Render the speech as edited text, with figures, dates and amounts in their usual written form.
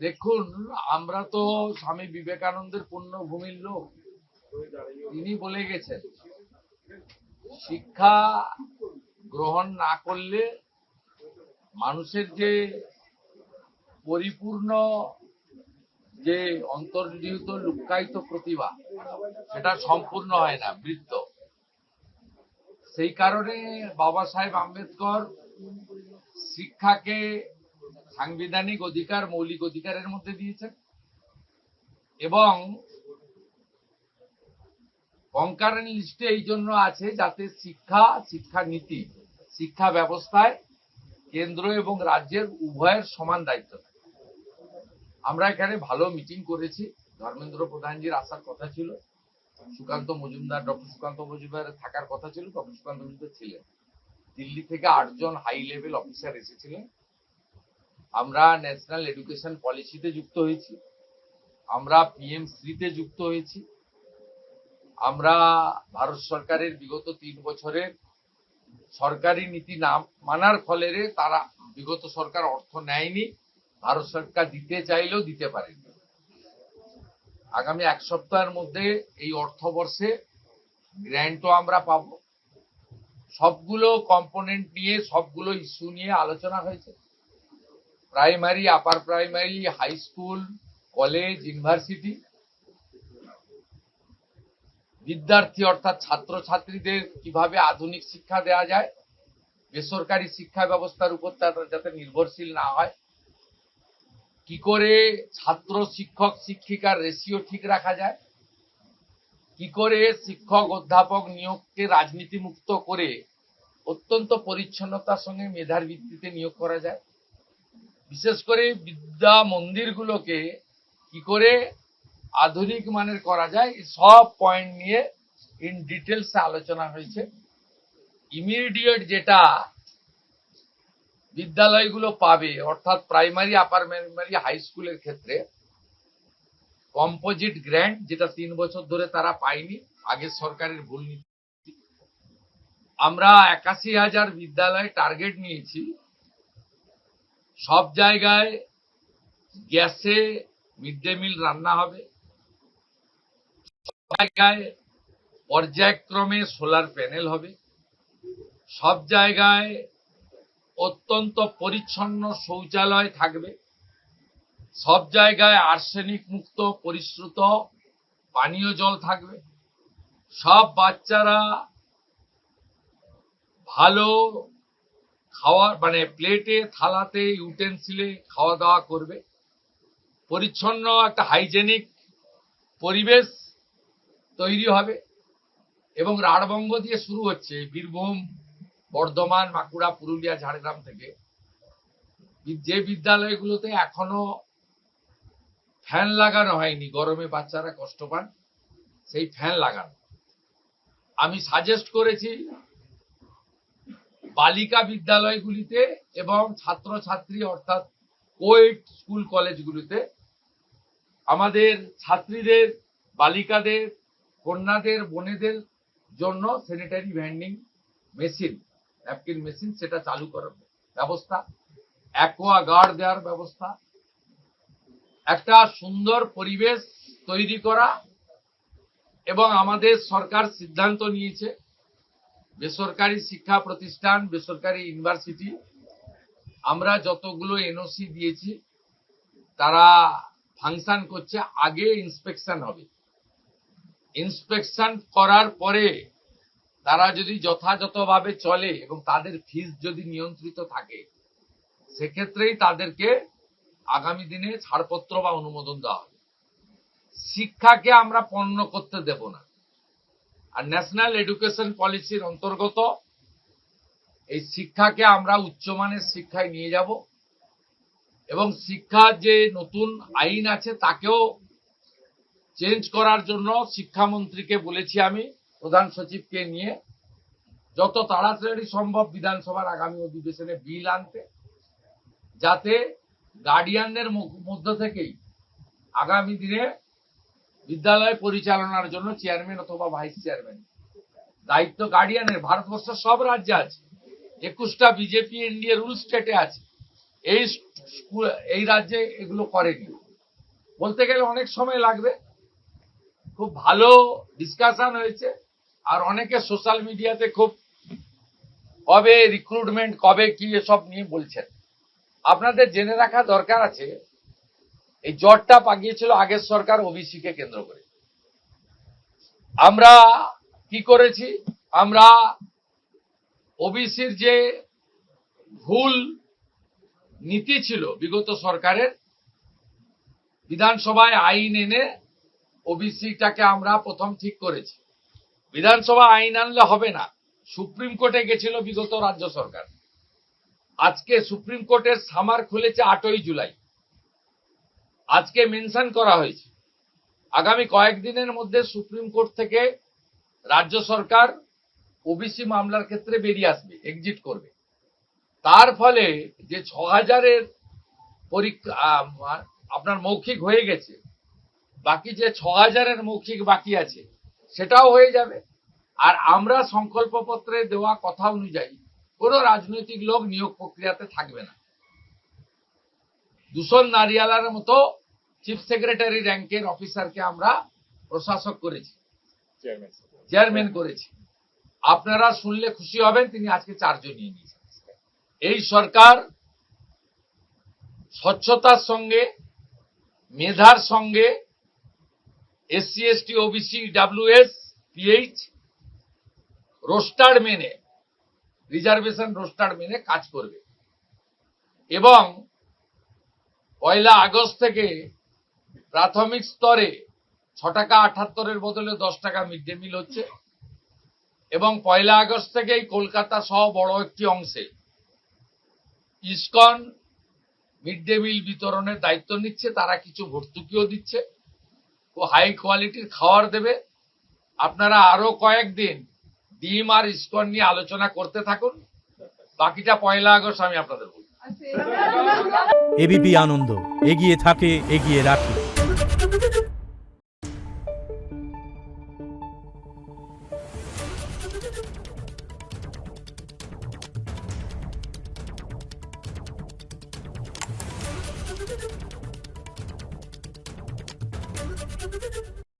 দেখুন, আমরা তো স্বামী বিবেকানন্দের পুণ্যভূমির লোক। তিনি বলে গেছেন, শিক্ষা গ্রহণ না করলে মানুষের যে পরিপূর্ণ যে অন্তর্নিহিত লুক্কায়িত প্রতিভা সেটা সম্পূর্ণ হয় না, বৃত্ত। সেই কারণে বাবা সাহেব আম্বেদকর শিক্ষাকে সাংবিধানিক অধিকার, মৌলিক অধিকারের মধ্যে দিয়েছেন এবং কনকারেন্ট লিস্টে এই জন্য আছে যাতে শিক্ষানীতি, শিক্ষা ব্যবস্থায় কেন্দ্র এবং রাজ্যের উভয়ের সমান দায়িত্ব থাকে। আমরা এখানে ভালো মিটিং করেছি। ধর্মেন্দ্র প্রধানজির আসার কথা ছিল, সুকান্ত মজুমদার, ডক্টর সুকান্ত মজুমদার থাকার কথা ছিল, ডক্টর সুকান্ত মজুমদার ছিলেন। দিল্লি থেকে 8 জন হাই লেভেল অফিসার এসেছিলেন। আমরা ন্যাশনাল এডুকেশন পলিসিতে যুক্ত হয়েছি, আমরা PM-3 যুক্ত হয়েছি, আমরা ভারত সরকারের বিগত 3 বছরের সরকারি নীতি না মানার ফলে তারা বিগত সরকার অর্থ নেয়নি, ভারত সরকার দিতে চাইলেও দিতে পারেনি। আগামী 1 সপ্তাহের মধ্যে এই অর্থবর্ষে গ্র্যান্টও আমরা পাব। সবগুলো কম্পোনেন্ট নিয়ে, সবগুলো ইস্যু নিয়ে আলোচনা হয়েছে। Primary, upper primary, high school, college, university, বিদ্যার্থী অর্থাৎ ছাত্রছাত্রীদের কিভাবে আধুনিক শিক্ষা দেওয়া যায়, বেসরকারি শিক্ষা ব্যবস্থার উপর যাতে নির্ভরশীল না হয়, কি করে ছাত্র শিক্ষক শিক্ষিকার রেশিও ঠিক রাখা যায়, কি করে শিক্ষক অধ্যাপক নিয়োগকে রাজনীতি মুক্ত করে অত্যন্ত পরিচ্ছন্নতার সঙ্গে মেধার ভিত্তিতে নিয়োগ করা যায়, বিশেষ করে বিদ্যা মন্দিরগুলোকে কি করে আধুনিক মানের করা যায়, সব পয়েন্ট নিয়ে ইন ডিটেলস আলোচনা হয়েছে। ইমিডিয়েট যেটা বিদ্যালয়গুলো পাবে, অর্থাৎ প্রাইমারি, আপার প্রাইমারি, হাই স্কুলের ক্ষেত্রে কম্পোজিট গ্র্যান্ট, যেটা 3 বছর ধরে তারা পায়নি, আগের সরকারের ভুল নীতি। আমরা 81,000 বিদ্যালয়ে টার্গেট নিয়েছি। সব জায়গায় গ্যাসে মিড ডে মিল রান্না হবে, সব জায়গায় পর্যায়ক্রমে সোলার প্যানেল হবে, সব জায়গায় অত্যন্ত পরিচ্ছন্ন শৌচালয় থাকবে, সব জায়গায় আর্সেনিক মুক্ত পরিশ্রুত পানীয় জল থাকবে, সব বাচ্চারা ভালো খাওয়া মানে প্লেটে, থালাতে, ইউটেন্সিলে খাওয়া দাওয়া করবে, পরিচ্ছন্ন একটা হাইজেনিক পরিবেশ তৈরি হবে। এবং রাঢ়বঙ্গ দিয়ে শুরু হচ্ছে, বীরভূম, বর্ধমান, বাঁকুড়া, পুরুলিয়া, ঝাড়গ্রাম থেকে যে বিদ্যালয়গুলোতে এখনো ফ্যান লাগানো হয়নি, গরমে বাচ্চারা কষ্ট পান, সেই ফ্যান লাগানো। আমি সাজেস্ট করেছি বালিকা বিদ্যালয়গুলিতে এবং ছাত্রছাত্রী অর্থাৎ কোয়েড স্কুল কলেজগুলিতে আমাদের ছাত্রীদের, বালিকাদের, কন্যাদের, বোনেদের জন্য sanitary vending machine, napkin machine, সেটা চালু করার ব্যবস্থা, অ্যাকোয়াগার্ড দেওয়ার ব্যবস্থা, একটা সুন্দর পরিবেশ তৈরি করা। এবং আমাদের সরকার সিদ্ধান্ত নিয়েছে বেসরকারি শিক্ষা প্রতিষ্ঠান, বেসরকারি ইউনিভার্সিটি, আমরা যতগুলো NOC দিয়েছি তারা ফাংশন করছে, আগে ইন্সপেকশন হবে, ইন্সপেকশন করার পরে তারা যদি যথাযথভাবে চলে এবং তাদের ফিস যদি নিয়ন্ত্রিত থাকে, সেক্ষেত্রেই তাদেরকে আগামী দিনে ছাড়পত্র বা অনুমোদন দেওয়া হবে। শিক্ষাকে আমরা পণ্য করতে দেব না। আর ন্যাশনাল এডুকেশন পলিসির অন্তর্গত এই শিক্ষাকে আমরা উচ্চমানের শিক্ষায় নিয়ে যাব এবং শিক্ষার যে নতুন আইন আছে তাকেও চেঞ্জ করার জন্য শিক্ষামন্ত্রীকে বলেছি, আমি প্রধান সচিবকে নিয়ে যত তাড়াতাড়ি সম্ভব বিধানসভার আগামী অধিবেশনে বিল আনতে, যাতে গার্ডিয়ানদের মধ্য থেকেই আগামী দিনে বিদ্যালয় পরিচালনার জন্য চেয়ারম্যান অথবা ভাইস চেয়ারম্যান দায়িত্ব গার্ডিয়ানের ভারতবর্ষের সব রাজ্যে আছে, 21টা বিজেপি এনডিএ রুল স্টেটে আছে। এই রাজ্যে এগুলো করেনি। বলতে গেলে অনেক সময় লাগবে। খুব ভালো ডিসকাশন হয়েছে, আর অনেকে সোশ্যাল মিডিয়াতে খুব কবে রিক্রুটমেন্ট, কবে কি এসব নিয়ে বলছেন। আপনাদের জেনে রাখা দরকার আছে, এই জটটা পাকিয়েছিল আগের সরকার ওবিসি কে কেন্দ্র করে। আমরা কি করেছি, আমরা ওবিসির যে ভুল নীতি ছিল বিগত সরকারের, বিধানসভায় আইন এনে ওবিসিটাকে আমরা প্রথম ঠিক করেছি। বিধানসভা আইন আনলে হবে না, সুপ্রিম কোর্টে গেছিল বিগত রাজ্য সরকার। আজকে সুপ্রিম কোর্টের সামার খুলেছে 8ই জুলাই। আজকে মেনশন করা হয়েছে আগামী কয়েকদিনের মধ্যে সুপ্রিম কোর্ট থেকে রাজ্য সরকার ওবিসি মামলার ক্ষেত্রে বেরিয়ে আসবে, এক্সিট করবে। তার ফলে যে 6000-এর পরীক্ষা আপনার মৌখিক হয়ে গেছে, বাকি যে 6000-এর মৌখিক বাকি আছে সেটাও হয়ে যাবে। আর আমরা সংকল্পপত্রে দেওয়া কথা অনুযায়ী কোনো রাজনৈতিক লোক নিয়োগ প্রক্রিয়াতে থাকবে না। দূষণ নারিয়ালার মতো চিফ সেক্রেটারি র্যাঙ্কের অফিসারকে আমরা প্রশাসক করেছি, চেয়ারম্যান করেছি। আপনারা শুনলে খুশি হবেন, তিনি আজকে 4 জন নিয়ে নিয়েছেন। এই সরকার স্বচ্ছতার সঙ্গে, মেধার সঙ্গে SC ST OBC WS PH roster মেনে, রিজার্ভেশন রোস্টার মেনে কাজ করবে। এবং 1 আগস্ট থেকে প্রাথমিক স্তরে 6 টাকা 78-এর বদলে 10 টাকা মিড ডে মিল হচ্ছে। এবং 1 আগস্ট থেকেই কলকাতা সহ বড় একটি অংশে ইসকন মিড ডে মিল বিতরণের দায়িত্ব নিচ্ছে। তারা কিছু ভর্তুকিও দিচ্ছে, ও হাই কোয়ালিটির খাবার দেবে। আপনারা আরো কয়েকদিন ডিম আর ইসকন নিয়ে আলোচনা করতে থাকুন, বাকিটা 1 আগস্ট আমি আপনাদের বলবো। এবিপি আনন্দ, এগিয়ে থাকে, এগিয়ে রাখে।